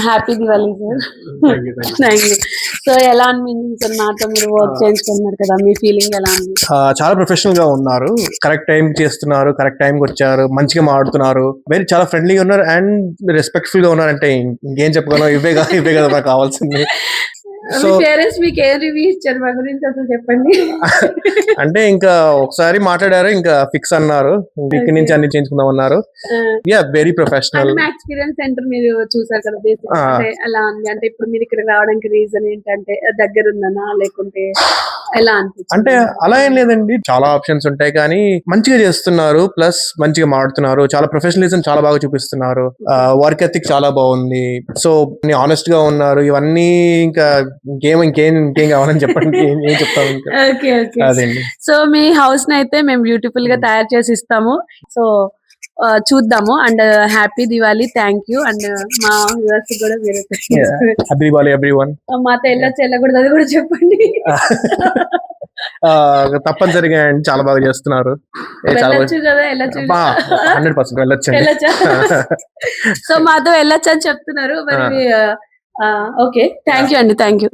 Happy Diwali sir. Thank you. So ఎలా అనిపించింది sir నాతో మీరు వర్క్ చేయించుకుంటున్నారు కదా, మీ ఫీలింగ్ ఎలా ఉంది? చాలా ప్రొఫెషనల్ గా ఉన్నారు, కరెక్ట్ టైం చేస్తున్నారు, కరెక్ట్ టైం కి వచ్చారు, మంచిగా మాట్లాడుతున్నారు, వెరీ చాలా ఫ్రెండ్లీగా ఉన్నారు అండ్ రెస్పెక్ట్ఫుల్ గా ఉన్నారు. అంటే ఇంకేం చెప్పగలను, ఇవే కదా నాకు కావాల్సింది. మీ పేరెంట్స్ మీకు ఏ రివ్యూ ఇచ్చారు మా గురించి అసలు చెప్పండి. అంటే ఇంకా ఒకసారి మాట్లాడారు, ఇంకా ఫిక్స్ అన్నారు, ఇక్కడి నుంచి అన్ని చేయించుకుందాం అన్నారు. Yeah very professional. Experience centre మీరు చూసారు కదా, బేసిక్ అంటే ఎలా ఉంది అంటే ఇప్పుడు మీరు ఇక్కడ రావడానికి రీజన్ ఏంటంటే దగ్గర ఉందనా లేకుంటే ఎలా అనిపించింది? అంటే అలా ఏం లేదండి, చాలా ఆప్షన్స్ ఉంటాయి కానీ మంచిగా చేస్తున్నారు, ప్లస్ మంచిగా మాట్లాడుతున్నారు, చాలా ప్రొఫెషనలిజం చాలా బాగా చూపిస్తున్నారు, వర్క్ ఎథిక్ చాలా బాగుంది, సో ఆనెస్ట్ గా ఉన్నారు. ఇవన్నీ ఇంకా ఇంకేం కావాలని చెప్పండి, ఏం చెప్తాము ఇంకా. అదండి. సో మీ హౌస్ ని అయితే మేము బ్యూటిఫుల్ గా తయారు చేసి ఇస్తాము. సో చూద్దాము. And happy Diwali. Thank you. And మా వ్యూవర్స్ కూడా మీరు హ్యాపీ దివాళీ ఎవ్రీవన్. మాతో వెళ్ళకూడదు, అది కూడా చెప్పండి. తప్పనిసరిగా అండి, చాలా బాగా చేస్తున్నారు. 100% వెళ్ళొచ్చు. సో మాతో వెళ్ళొచ్చు అని చెప్తున్నారు మరి. ఓకే, థ్యాంక్ యూ అండి. Thank you.